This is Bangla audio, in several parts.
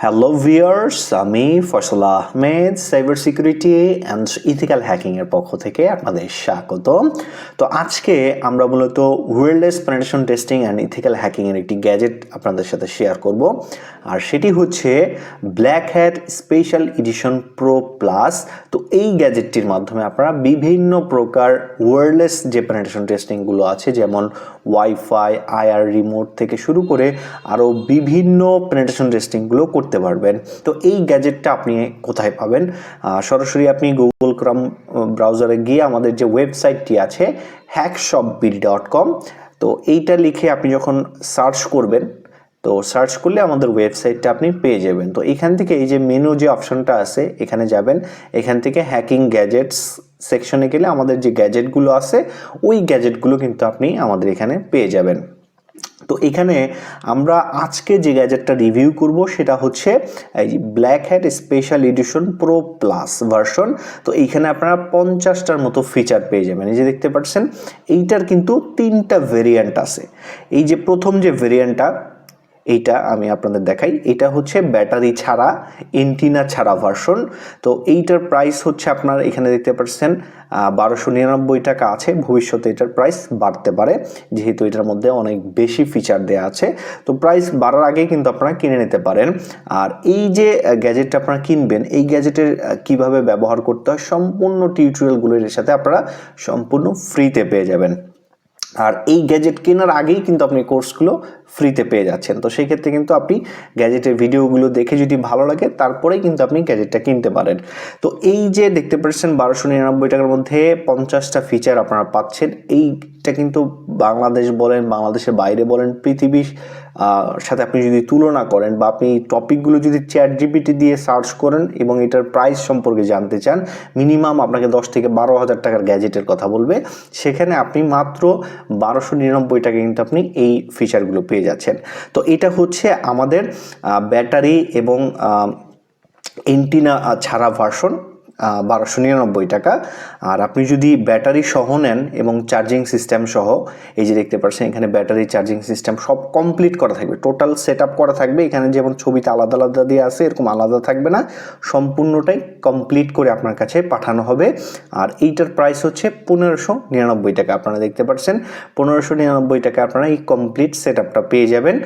হ্যালো ভিউয়ার্স, আমি Faisal Ahmed cyber security and ethical hacking এর পক্ষ থেকে আপনাদের স্বাগত। তো আজকে আমরা মূলত wireless penetration testing and ethical hacking এর একটি গ্যাজেট আপনাদের সাথে শেয়ার করব, আর সেটি হচ্ছে black hat special edition pro plus. তো এই গ্যাজেটটির মাধ্যমে আপনারা বিভিন্ন প্রকার ওয়্যারলেস যে পেনিট্রেশন টেস্টিংগুলো আছে, যেমন ওয়াইফাই, আইআর রিমোট থেকে শুরু করে আরও বিভিন্ন পেনিট্রেশন টেস্টিংগুলো করতে পারবেন। তো এই গ্যাজেটটা আপনি কোথায় পাবেন? সরাসরি আপনি গুগল ক্রোম ব্রাউজারে গিয়ে আমাদের যে ওয়েবসাইটটি আছে hackshopbd.com, তো এইটা লিখে আপনি যখন সার্চ করবেন, তো সার্চ করলে আমাদের ওয়েবসাইটটা আপনি পেয়ে যাবেন। তো এখান থেকে এই যে মেনু যে অপশনটা আছে এখানে যাবেন, এখান থেকে হ্যাকিং গ্যাজেটস সেকশনে গেলে আমাদের যে গ্যাজেটগুলো আছে ওই গ্যাজেটগুলো কিন্তু আপনি আমাদের এখানে পেয়ে যাবেন। তো এখানে আমরা আজকে যে গ্যাজেটটা রিভিউ করব সেটা হচ্ছে এই যে black hat special edition pro plus version. তো এইখানে আপনারা 50টার মতো ফিচার পেয়ে যাবেন। এই যে দেখতে পাচ্ছেন, এইটার কিন্তু 3টা ভেরিয়েন্ট আছে। এই যে প্রথম যে ভেরিয়েন্টটা, এইটা আমি আপনাদের দেখাই, এটা হচ্ছে ব্যাটারি ছাড়া, এন্টিনা ছাড়া ভার্সন। তো এইটার প্রাইস হচ্ছে আপনার এখানে দেখতে পাচ্ছেন 1299 টাকা আছে। ভবিষ্যতে এটার প্রাইস বাড়তে পারে, যেহেতু এটার মধ্যে অনেক বেশি ফিচার দেওয়া আছে। তো প্রাইস বাড়ার আগেই কিন্তু আপনারা কিনে নিতে পারেন। আর এই যে গ্যাজেটটা আপনারা কিনবেন, এই গ্যাজেটের কিভাবে ব্যবহার করতে হয় সম্পূর্ণ টিউটোরিয়ালগুলো এর সাথে আপনারা সম্পূর্ণ ফ্রিতে পেয়ে যাবেন। আর এই গ্যাজেট কেনার আগেই কিন্তু আপনি কোর্সগুলো ফ্রিতে পেয়ে যাচ্ছেন। তো সেই ক্ষেত্রে কিন্তু আপনি গ্যাজেটের ভিডিওগুলো দেখে যদি ভালো লাগে তারপরেই কিন্তু আপনি গ্যাজেটটা কিনতে পারেন। তো এই যে দেখতে পাচ্ছেন 1299 টাকার মধ্যে 50টা ফিচার আপনারা পাচ্ছেন। এইটা কিন্তু বাংলাদেশ বলেন, বাংলাদেশের বাইরে বলেন, পৃথিবীর সাথে আপনি যদি তুলনা করেন বা আপনি টপিকগুলো যদি ChatGPT দিয়ে সার্চ করেন এবং এটার প্রাইস সম্পর্কে জানতে চান, মিনিমাম আপনাকে 10 থেকে 12,000 টাকার গ্যাজেটের কথা বলবে, সেখানে আপনি মাত্র 1299 টাকা কিন্তু আপনি এই ফিচারগুলো পেয়ে যাচ্ছেন। তো এটা হচ্ছে আমাদের ব্যাটারি এবং এন্টিনা ছাড়া ভার্সন, 1299 টাকা। আর আপনি যদি ব্যাটারি সহ নেন এবং চার্জিং সিস্টেম সহ, এই যে দেখতে পাচ্ছেন এখানে ব্যাটারি, চার্জিং সিস্টেম সব কমপ্লিট করা থাকবে, টোটাল সেট আপ করা থাকবে। এখানে যেমন ছবিতে আলাদা আলাদা দিয়ে আছে এরকম আলাদা থাকবে না, সম্পূর্ণটাই কমপ্লিট করে আপনার কাছে পাঠানো হবে। আর এইটার প্রাইস হচ্ছে 1599 টাকা। আপনারা দেখতে পাচ্ছেন 1599 টাকা আপনারা এই কমপ্লিট সেট আপটা পেয়ে যাবেন।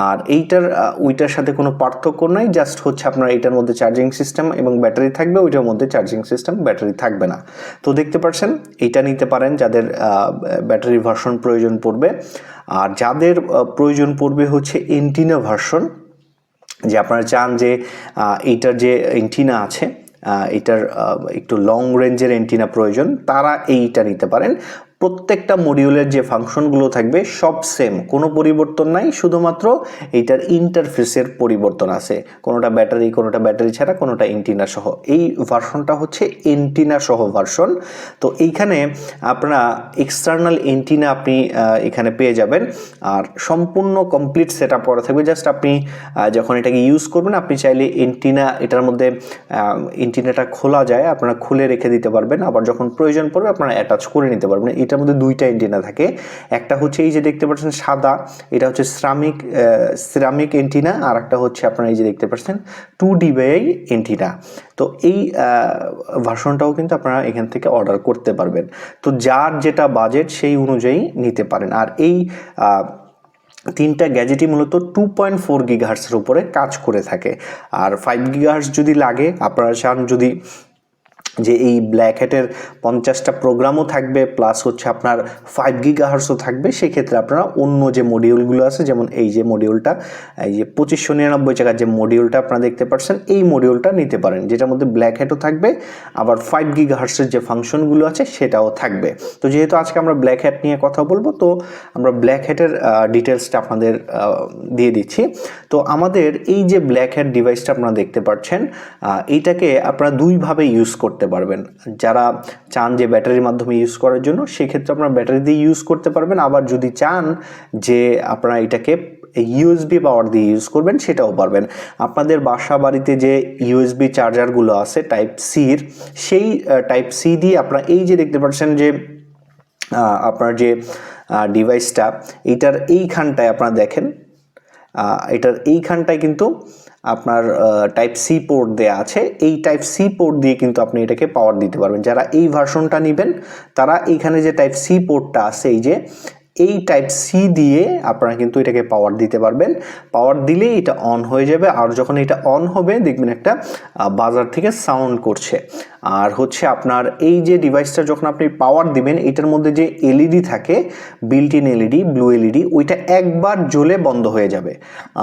আর এইটার ওইটার সাথে কোনো পার্থক্য নাই, জাস্ট হচ্ছে আপনার এইটার মধ্যে চার্জিং সিস্টেম এবং ব্যাটারি থাকবে, ওইটার মধ্যে চার্জিং সিস্টেম ব্যাটারি থাকবে না। তো দেখতে পাচ্ছেন এইটা নিতে পারেন যাদের ব্যাটারি ভার্সন প্রয়োজন পড়বে। আর যাদের প্রয়োজন পড়বে হচ্ছে এন্টিনা ভার্সন, যে আপনারা চান যে এইটার যে এন্টিনা আছে এটার একটু লং রেঞ্জের এন্টিনা প্রয়োজন, তারা এইটা নিতে পারেন। প্রত্যেকটা মডিউলের যে ফাংশনগুলো থাকবে সব সেম, কোনো পরিবর্তন নাই, শুধুমাত্র এইটার ইন্টারফেসের পরিবর্তন আছে। কোনোটা ব্যাটারি ছাড়া, কোনোটা এন্টিনা সহ। এই ভার্সনটা হচ্ছে এন্টিনা সহ ভার্সন। তো এইখানে আপনারা এক্সটার্নাল এন্টিনা আপনি এখানে পেয়ে যাবেন, আর সম্পূর্ণ কমপ্লিট সেট আপ করা থাকবে। জাস্ট আপনি যখন এটাকে ইউজ করবেন, আপনি চাইলে এটার মধ্যে এন্টিনাটা খোলা যায়, আপনারা খুলে রেখে দিতে পারবেন, আবার যখন প্রয়োজন পড়বে আপনারা অ্যাটাচ করে নিতে পারবেন। এটার মধ্যে 2টা এন্টিনা থাকে, একটা হচ্ছে এই যে দেখতে পাচ্ছেন সাদা, এটা হচ্ছে সিরামিক এন্টিনা, আর একটা হচ্ছে আপনারা এই যে দেখতে পাচ্ছেন 2DBI এন্টিনা। তো এই ভার্সনটাও কিন্তু আপনারা এখান থেকে অর্ডার করতে পারবেন। তো যার যেটা বাজেট সেই অনুযায়ী নিতে পারেন। আর এই 3টা গ্যাজেটই মূলত 2.4 গিগাহার্টসের উপরে কাজ করে থাকে। আর 5 গিগাহার্টস যদি লাগে, আপনারা চান যদি যে এই ব্ল্যাক হ্যাটের 50টা প্রোগ্রামও থাকবে প্লাস হচ্ছে আপনার 5 গিগাহার্টসও থাকবে, সেক্ষেত্রে আপনারা অন্য যে মডিউলগুলো আছে, যেমন এই যে মডিউলটা, এই যে 2599 টাকার যে মডিউলটা আপনারা দেখতে পাচ্ছেন, এই মডিউলটা নিতে পারেন, যেটার মধ্যে ব্ল্যাক হ্যাটও থাকবে, আবার 5 গিগাহার্টসের যে ফাংশনগুলো আছে সেটাও থাকবে। তো যেহেতু আজকে আমরা ব্ল্যাক হ্যাট নিয়ে কথা বলবো, তো আমরা ব্ল্যাক হ্যাটের ডিটেলসটা আপনাদের দিয়ে দিচ্ছি। তো আমাদের এই যে ব্ল্যাক হ্যাট ডিভাইসটা আপনারা দেখতে পাচ্ছেন, এইটাকে আপনারা দুইভাবে ইউজ করতে পারবেন। যারা চান যে ব্যাটারির মাধ্যমে ইউজ করার জন্য, সেক্ষেত্রে আপনারা ব্যাটারি দিয়ে ইউজ করতে পারবেন। আবার যদি চান যে আপনারা এটাকে ইউএসবি পাওয়ার দিয়ে ইউজ করবেন, সেটাও পারবেন। আপনাদের বাসা বাড়িতে যে ইউএসবি চার্জারগুলো আছে টাইপ সির, সেই টাইপ সি দিয়ে আপনারা এই যে দেখতে পাচ্ছেন যে আপনার যে ডিভাইসটা, এইটার এইখানটায় আপনারা দেখেন, এটার এইখানটায় কিন্তু আপনার টাইপ সি পোর্ট দেয়া আছে, এই টাইপ সি পোর্ট দিয়ে কিন্তু আপনি এটাকে পাওয়ার দিতে পারবেন। যারা এই ভার্সনটা নেবেন তারা এইখানে যে টাইপ সি পোর্টটা আছে এই টাইপ সি দিয়ে আপনারা কিন্তু এটাকে পাওয়ার দিতে পারবেন। পাওয়ার দিলেই এটা অন হয়ে যাবে, আর যখন এটা অন হবে দেখবেন একটা বাজার থেকে সাউন্ড করছে। আর হচ্ছে আপনার এই যে ডিভাইসটা যখন আপনি পাওয়ার দিবেন, এটার মধ্যে যে এলইডি থাকে, built in LED, blue LED, ওইটা একবার জ্বলে বন্ধ হয়ে যাবে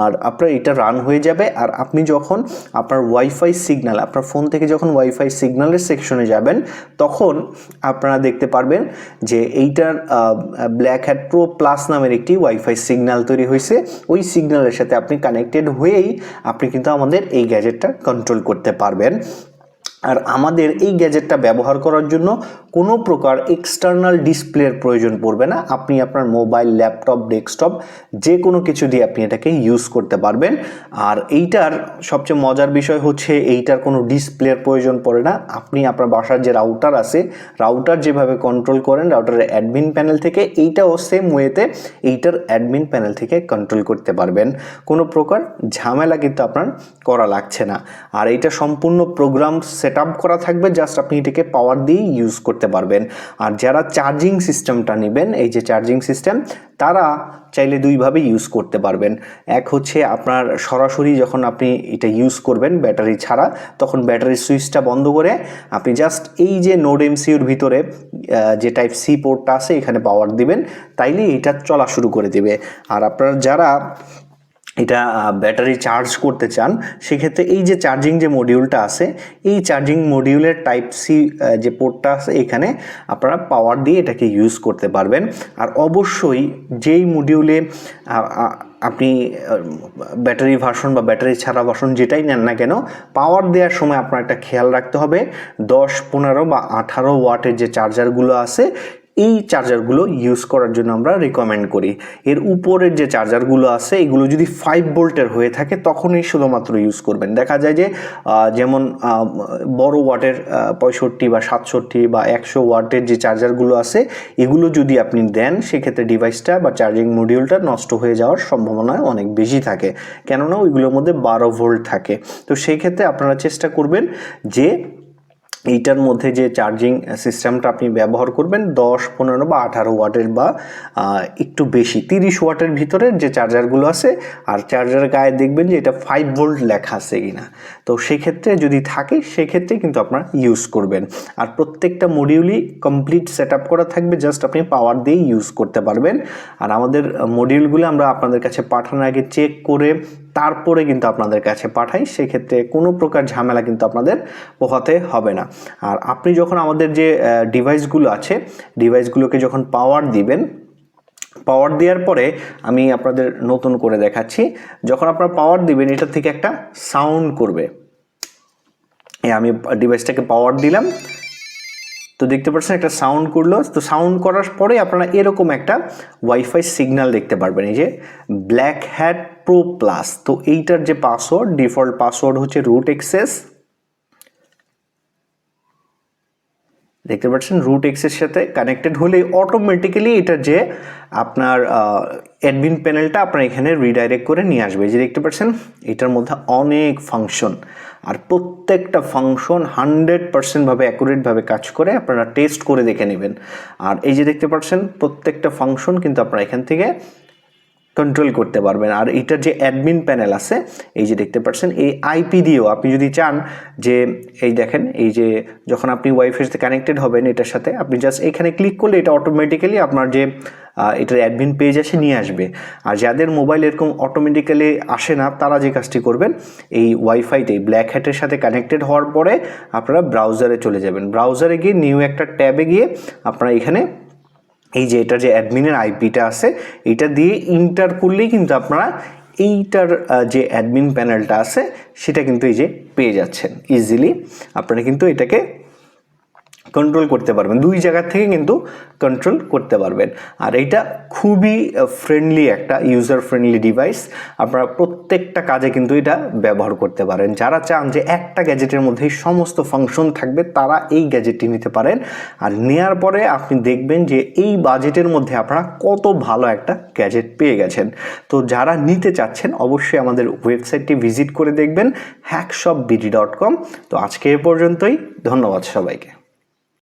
আর আপনার এটা রান হয়ে যাবে। আর আপনি যখন আপনার ওয়াইফাই সিগন্যাল, আপনার ফোন থেকে যখন ওয়াইফাই সিগন্যালের সেকশনে যাবেন, তখন আপনারা দেখতে পারবেন যে এইটার ব্ল্যাক হ্যাট প্রো প্লাস নামের একটি ওয়াইফাই সিগন্যাল তৈরি হয়েছে। ওই সিগন্যালের সাথে আপনি কানেক্টেড হয়েই আপনি কিন্তু আমাদের এই গ্যাজেটটা কন্ট্রোল করতে পারবেন। আর আমাদের এই গ্যাজেটটা ব্যবহার করার জন্য কোনো প্রকার এক্সটার্নাল ডিসপ্লের প্রয়োজন পড়বে না। আপনি আপনার মোবাইল, ল্যাপটপ, ডেস্কটপ যে কোনো কিছু দিয়ে আপনি এটাকে ইউজ করতে পারবেন। আর এইটার সবচেয়ে মজার বিষয় হচ্ছে এইটার কোনো ডিসপ্লের প্রয়োজন পড়ে না। আপনি আপনার বাসার যে রাউটার আছে, রাউটার যেভাবে কন্ট্রোল করেন রাউটারের অ্যাডমিন প্যানেল থেকে, এইটাও সেম ওয়েতে এইটার অ্যাডমিন প্যানেল থেকে কন্ট্রোল করতে পারবেন। কোনো প্রকার ঝামেলা কিন্তু আপনার করা লাগছে না। আর এইটা সম্পূর্ণ প্রোগ্রাম সেট আপ করা থাকবে, জাস্ট আপনি এটাকে পাওয়ার দিয়ে ইউজ করতে পারবেন। আর যারা চার্জিং সিস্টেমটা নেবেন, এই যে চার্জিং সিস্টেম, তারা চাইলে দুইভাবে ইউজ করতে পারবেন। এক হচ্ছে আপনার সরাসরি যখন আপনি এটা ইউজ করবেন ব্যাটারি ছাড়া, তখন ব্যাটারির সুইচটা বন্ধ করে আপনি জাস্ট এই যে নোড এমসিইউর ভিতরে যে টাইপ সি পোর্টটা আছে এখানে পাওয়ার দিবেন, তাইলে এটা চলা শুরু করে দিবে। আর আপনার যারা এটা ব্যাটারি চার্জ করতে চান, সেক্ষেত্রে এই যে চার্জিং যে মডিউলটা আছে, এই চার্জিং মডিউলের টাইপ সি যে পোর্টটা আছে এখানে আপনারা পাওয়ার দিয়ে এটাকে ইউজ করতে পারবেন। আর অবশ্যই যেই মডিউলে আপনি ব্যাটারি ভার্সন বা ব্যাটারি ছাড়া ভার্সন যেটাই নেন না কেন, পাওয়ার দেওয়ার সময় আপনার একটা খেয়াল রাখতে হবে 10, 15 বা 18 ওয়াটের যে চার্জারগুলো আছে, এই চার্জারগুলো ইউজ করার জন্য আমরা রিকমেন্ড করি। এর উপরের যে চার্জারগুলো আছে এগুলো যদি 5 ভোল্টের হয়ে থাকে তখনই শুধুমাত্র ইউজ করবেন। দেখা যায় যে যেমন বড় ওয়াটের 65 বা 67 বা 100 ওয়াটের যে চার্জারগুলো আছে, এগুলো যদি আপনি দেন, সেক্ষেত্রে ডিভাইসটা বা চার্জিং মডিউলটা নষ্ট হয়ে যাওয়ার সম্ভাবনা অনেক বেশি থাকে, কেননা ওইগুলোর মধ্যে 12 ভোল্ট থাকে। তো সেই ক্ষেত্রে আপনারা চেষ্টা করবেন যে এইটার মধ্যে যে চার্জিং সিস্টেমটা আপনি ব্যবহার করবেন 10, 15 বা 18 ওয়াটের বা একটু বেশি 30 ওয়াটের ভিতরের যে চার্জারগুলো আছে। আর চার্জারের গায়ে দেখবেন যে এটা 5 ভোল্ট লেখা আছে কিনা, তো সেক্ষেত্রে যদি থাকে সেক্ষেত্রে কিন্তু আপনারা ইউজ করবেন। আর প্রত্যেকটা মডিউলই কমপ্লিট সেট আপ করা থাকবে, জাস্ট আপনি পাওয়ার দিয়ে ইউজ করতে পারবেন। আর আমাদের মডিউলগুলো আমরা আপনাদের কাছে পাঠানোর আগে চেক করে তারপরে কিন্তু আপনাদের কাছে পাঠাই, সেক্ষেত্রে কোনো প্রকার ঝামেলা কিন্তু আপনাদের পোহাতে হবে না। আর আপনি যখন আমাদের যে ডিভাইসগুলো আছে, ডিভাইসগুলোকে যখন পাওয়ার দিবেন, পাওয়ার দেওয়ার পরে আমি আপনাদের নতুন করে দেখাচ্ছি, যখন আপনারা পাওয়ার দিবেন এটা থেকে একটা সাউন্ড করবে। আমি ডিভাইসটাকে পাওয়ার দিলাম, তো দেখতে পাচ্ছেন একটা সাউন্ড করলো। তো সাউন্ড করার পরে আপনারা এরকম একটা ওয়াইফাই সিগন্যাল দেখতে পারবেন, এই যে ব্ল্যাক হ্যাট প্রো প্লাস। তো এইটার যে পাসওয়ার্ড, ডিফল্ট পাসওয়ার্ড হচ্ছে রুট অ্যাক্সেস। দেখতে পাচ্ছেন রুট অ্যাক্সেস সাথে কানেক্টেড হলে অটোমেটিক্যালি এটা যে আপনার অ্যাডমিন প্যানেলটা আপনার এখানে রিডাইরেক্ট করে নিয়ে আসবে। যে দেখতে পাচ্ছেন এটার মধ্যে অনেক ফাংশন, আর প্রত্যেকটা ফাংশন 100% ভাবে অ্যাকুরেটভাবে কাজ করে, আপনারা টেস্ট করে দেখে নেবেন। আর এই যে দেখতে পাচ্ছেন প্রত্যেকটা ফাংশন কিন্তু আপনারা এখান থেকে কন্ট্রোল করতে পারবেন। আর এটার যে অ্যাডমিন প্যানেল আছে, এই যে দেখতে পাচ্ছেন এই আইপি দিয়েও আপনি যদি চান যে এই দেখেন, এই যে যখন আপনি ওয়াইফাইয়ের সাথে কানেক্টেড হবেন এটার সাথে, আপনি জাস্ট এখানে ক্লিক করলে এটা অটোমেটিক্যালি আপনার যে এটার অ্যাডমিন পেজ আসে নিয়ে আসবে। আর যাদের মোবাইল এরকম অটোমেটিক্যালি আসে না, তারা যে কাজটি করবেন, এই ওয়াইফাইতে ব্ল্যাক হ্যাটের সাথে কানেক্টেড হওয়ার পরে আপনারা ব্রাউজারে চলে যাবেন। ব্রাউজারে গিয়ে নিউ একটা ট্যাবে গিয়ে আপনারা এখানে এই যে এটা যে অ্যাডমিনের আইপিটা আছে এটা দিয়ে ইন্টার করলেই কিন্তু আপনারা এইটার যে অ্যাডমিন প্যানেলটা আছে সেটা কিন্তু এই যে পেয়ে যাচ্ছেন ইজিলি। আপনারা কিন্তু এটাকে কন্ট্রোল করতে পারবেন, 2 জায়গা থেকে কিন্তু কন্ট্রোল করতে পারবেন। আর এটা খুবই ফ্রেন্ডলি, একটা ইউজার ফ্রেন্ডলি ডিভাইস, আপনারা প্রত্যেকটা কাজে কিন্তু এটা ব্যবহার করতে পারেন। যারা চান যে একটা গ্যাজেটের মধ্যেই সমস্ত ফাংশন থাকবে তারা এই গ্যাজেটটি নিতে পারেন। আর নেওয়ার পরে আপনি দেখবেন যে এই বাজেটের মধ্যে আপনারা কত ভালো একটা গ্যাজেট পেয়ে গেছেন। তো যারা নিতে চাচ্ছেন অবশ্যই আমাদের ওয়েবসাইটটি ভিজিট করে দেখবেন hackshopbd.com। তো আজকে এ পর্যন্তই, ধন্যবাদ সবাইকে।